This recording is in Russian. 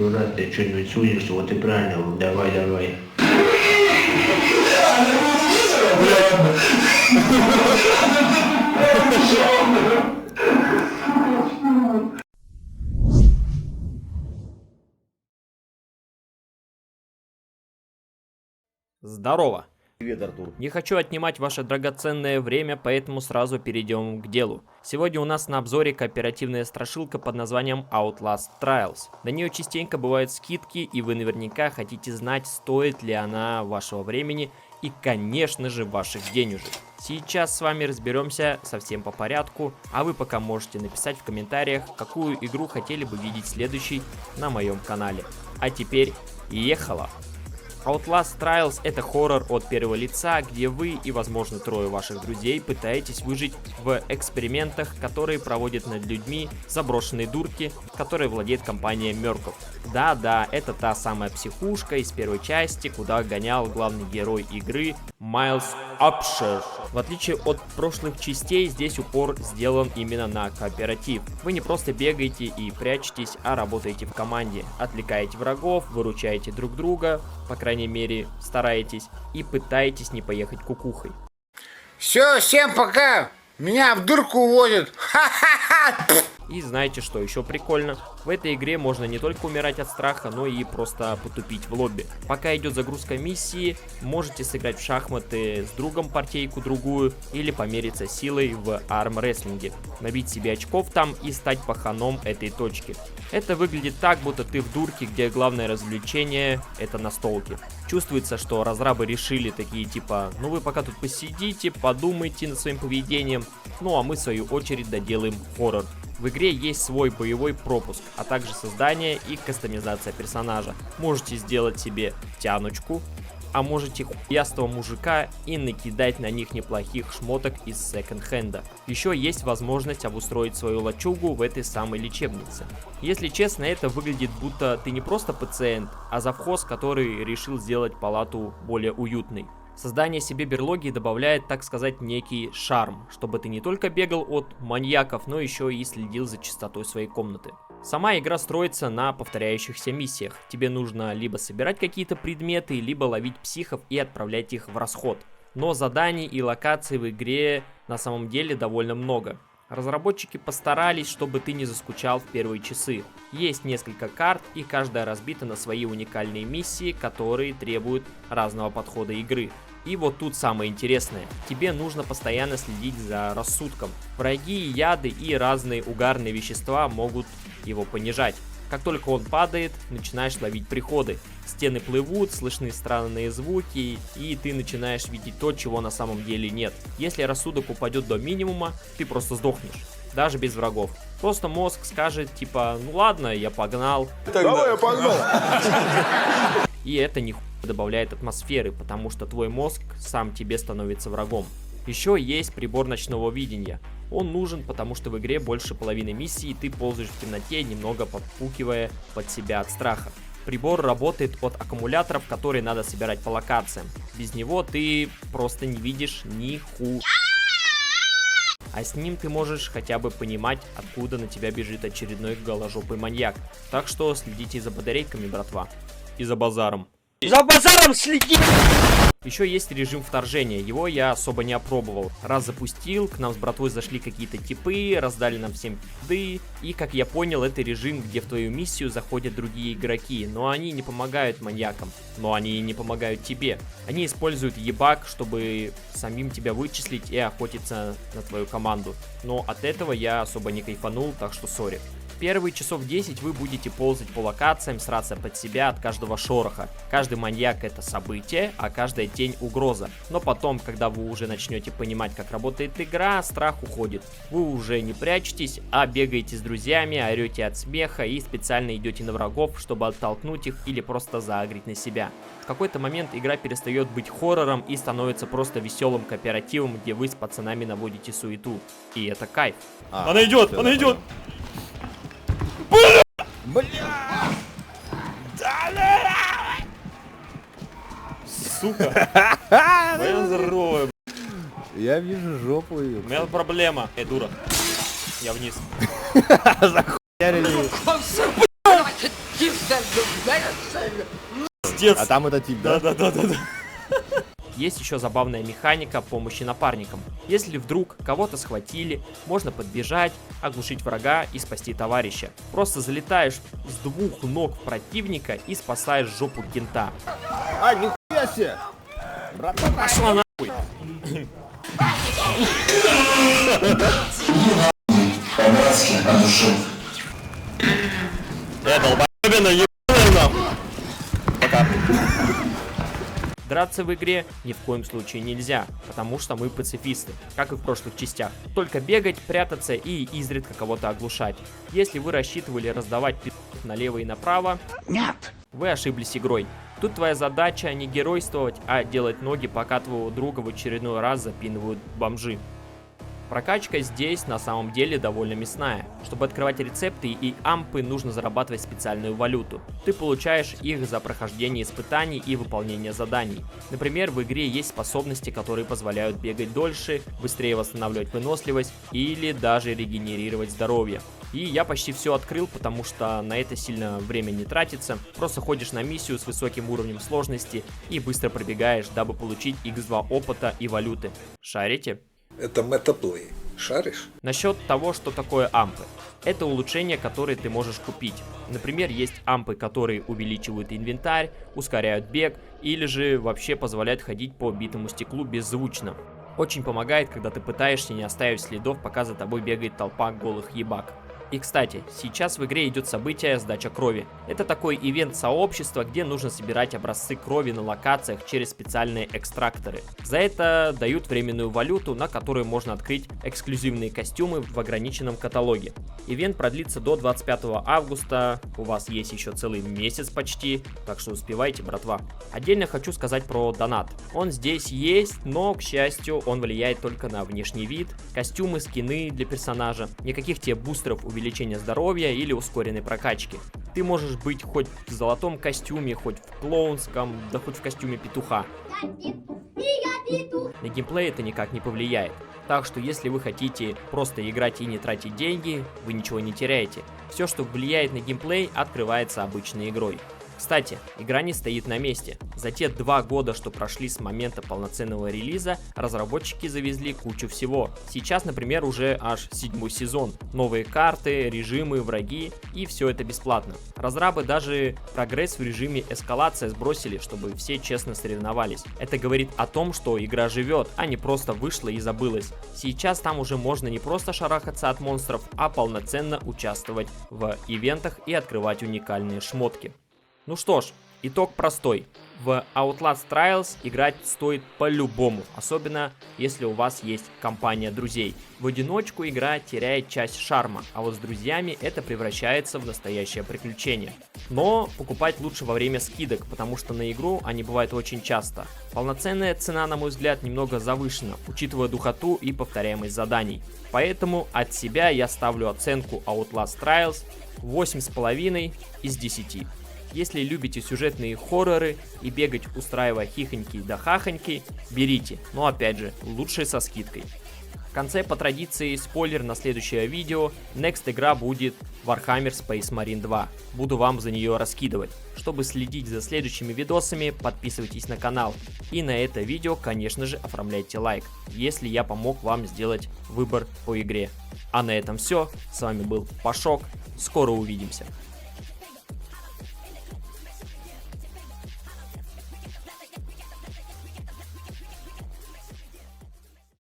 еще раз ты что-нибудь сунешься, вот и правильно, давай, давай. Здорово! Привет, Артур. Не хочу отнимать ваше драгоценное время, поэтому сразу перейдем к делу. Сегодня у нас на обзоре кооперативная страшилка под названием Outlast Trials. На нее частенько бывают скидки, и вы наверняка хотите знать, стоит ли она вашего времени и, конечно же, ваших денежек. Сейчас с вами разберемся совсем по порядку, а вы пока можете написать в комментариях, какую игру хотели бы видеть следующей на моем канале. А теперь ехала! Outlast Trials — это хоррор от первого лица, где вы и, возможно, трое ваших друзей пытаетесь выжить в экспериментах, которые проводят над людьми заброшенные дурки, которой владеет компания Мерков. Да-да, это та самая психушка из первой части, куда гонял главный герой игры Майлз Апшер. В отличие от прошлых частей, здесь упор сделан именно на кооператив. Вы не просто бегаете и прячетесь, а работаете в команде, отвлекаете врагов, выручаете друг друга, по крайней мере, стараетесь, и пытаетесь не поехать кукухой. Все, всем пока! Меня в дурку уводят! Ха-ха-ха! И знаете, что еще прикольно? В этой игре можно не только умирать от страха, но и просто потупить в лобби. Пока идет загрузка миссии, можете сыграть в шахматы с другом партийку-другую или помериться силой в армрестлинге, набить себе очков там и стать паханом этой точки. Это выглядит так, будто ты в дурке, где главное развлечение — это настолки. Чувствуется, что разрабы решили такие типа: ну вы пока тут посидите, подумайте над своим поведением, ну а мы в свою очередь доделаем хоррор. В игре есть свой боевой пропуск, а также создание и кастомизация персонажа. Можете сделать себе тянучку, а можете хуястого мужика и накидать на них неплохих шмоток из секонд-хенда. Еще есть возможность обустроить свою лачугу в этой самой лечебнице. Если честно, это выглядит будто ты не просто пациент, а завхоз, который решил сделать палату более уютной. Создание себе берлоги добавляет, так сказать, некий шарм, чтобы ты не только бегал от маньяков, но еще и следил за чистотой своей комнаты. Сама игра строится на повторяющихся миссиях. Тебе нужно либо собирать какие-то предметы, либо ловить психов и отправлять их в расход. Но заданий и локаций в игре на самом деле довольно много. Разработчики постарались, чтобы ты не заскучал в первые часы. Есть несколько карт, и каждая разбита на свои уникальные миссии, которые требуют разного подхода игры. И вот тут самое интересное. Тебе нужно постоянно следить за рассудком. Враги, яды и разные угарные вещества могут его понижать. Как только он падает, начинаешь ловить приходы. Стены плывут, слышны странные звуки, и ты начинаешь видеть то, чего на самом деле нет. Если рассудок упадет до минимума, ты просто сдохнешь. Даже без врагов. Просто мозг скажет типа: ну ладно, я погнал. Давай, я погнал! И это нихуя добавляет атмосферы, потому что твой мозг сам тебе становится врагом. Еще есть прибор ночного видения. Он нужен, потому что в игре больше половины миссий ты ползаешь в темноте, немного подпукивая под себя от страха. Прибор работает от аккумуляторов, которые надо собирать по локациям. Без него ты просто не видишь ни ху. А с ним ты можешь хотя бы понимать, откуда на тебя бежит очередной голожопый маньяк. Так что следите за батарейками, братва. И за базаром. За базаром следи! Еще есть режим вторжения, его я особо не опробовал. Раз запустил, к нам с братвой зашли какие-то типы, раздали нам всем пизды. И, как я понял, это режим, где в твою миссию заходят другие игроки, но они не помогают маньякам, но они и не помогают тебе. Они используют ебак, чтобы самим тебя вычислить и охотиться на твою команду. Но от этого я особо не кайфанул, так что сори. Первые часов 10 вы будете ползать по локациям, сраться под себя от каждого шороха. Каждый маньяк — это событие, а каждая тень — угроза. Но потом, когда вы уже начнете понимать, как работает игра, страх уходит. Вы уже не прячетесь, а бегаете с друзьями, орете от смеха и специально идете на врагов, чтобы оттолкнуть их или просто заагрить на себя. В какой-то момент игра перестает быть хоррором и становится просто веселым кооперативом, где вы с пацанами наводите суету. И это кайф. Она идет, она идет! Бля! Сука! Моя здоровая. Я вижу жопу ее. У меня проблема. Дура. Я вниз. Захуярили. А там это тип, да? Да. Есть еще забавная механика помощи напарникам. Если вдруг кого-то схватили, можно подбежать, оглушить врага и спасти товарища. Просто залетаешь с двух ног в противника и спасаешь жопу кента. А, нихуя себе! Братан, Пошла нахуй! долбоебина, ебаная нахуй! Пока. Драться в игре ни в коем случае нельзя, потому что мы пацифисты, как и в прошлых частях. Только бегать, прятаться и изредка кого-то оглушать. Если вы рассчитывали раздавать пи***ов налево и направо, нет, вы ошиблись игрой. Тут твоя задача не геройствовать, а делать ноги, пока твоего друга в очередной раз запинывают бомжи. Прокачка здесь на самом деле довольно мясная. Чтобы открывать рецепты и ампы, нужно зарабатывать специальную валюту. Ты получаешь их за прохождение испытаний и выполнение заданий. Например, в игре есть способности, которые позволяют бегать дольше, быстрее восстанавливать выносливость или даже регенерировать здоровье. И я почти все открыл, потому что на это сильно время не тратится. Просто ходишь на миссию с высоким уровнем сложности и быстро пробегаешь, дабы получить x2 опыта и валюты. Шарите? Это метаплей. Шаришь? Насчет того, что такое ампы. Это улучшения, которые ты можешь купить. Например, есть ампы, которые увеличивают инвентарь, ускоряют бег или же вообще позволяют ходить по битому стеклу беззвучно. Очень помогает, когда ты пытаешься не оставить следов, пока за тобой бегает толпа голых ебак. И кстати, сейчас в игре идет событие «Сдача крови». Это такой ивент сообщества, где нужно собирать образцы крови на локациях через специальные экстракторы. За это дают временную валюту, на которую можно открыть эксклюзивные костюмы в ограниченном каталоге. Ивент продлится до 25 августа, у вас есть еще целый месяц почти, так что успевайте, братва. Отдельно хочу сказать про донат. Он здесь есть, но, к счастью, он влияет только на внешний вид, костюмы, скины для персонажа, никаких тебе бустеров увеличения здоровья или ускоренной прокачки. Ты можешь быть хоть в золотом костюме, хоть в клоунском, да хоть в костюме петуха. На геймплей это никак не повлияет. Так что если вы хотите просто играть и не тратить деньги, вы ничего не теряете. Все, что влияет на геймплей, открывается обычной игрой. Кстати, игра не стоит на месте. За те 2 года, что прошли с момента полноценного релиза, разработчики завезли кучу всего. Сейчас, например, уже аж 7-й сезон. Новые карты, режимы, враги, и все это бесплатно. Разрабы даже прогресс в режиме эскалация сбросили, чтобы все честно соревновались. Это говорит о том, что игра живет, а не просто вышла и забылась. Сейчас там уже можно не просто шарахаться от монстров, а полноценно участвовать в ивентах и открывать уникальные шмотки. Ну что ж, итог простой. В Outlast Trials играть стоит по-любому, особенно если у вас есть компания друзей. В одиночку игра теряет часть шарма, а вот с друзьями это превращается в настоящее приключение. Но покупать лучше во время скидок, потому что на игру они бывают очень часто. Полноценная цена, на мой взгляд, немного завышена, учитывая духоту и повторяемость заданий. Поэтому от себя я ставлю оценку Outlast Trials 8,5 из 10. Если любите сюжетные хорроры и бегать, устраивая хихоньки да хахоньки, берите, но опять же, лучше со скидкой. В конце, по традиции, спойлер на следующее видео. Next игра будет Warhammer Space Marine 2. Буду вам за нее раскидывать. Чтобы следить за следующими видосами, подписывайтесь на канал. И на это видео, конечно же, оформляйте лайк, если я помог вам сделать выбор по игре. А на этом все. С вами был Пашок. Скоро увидимся.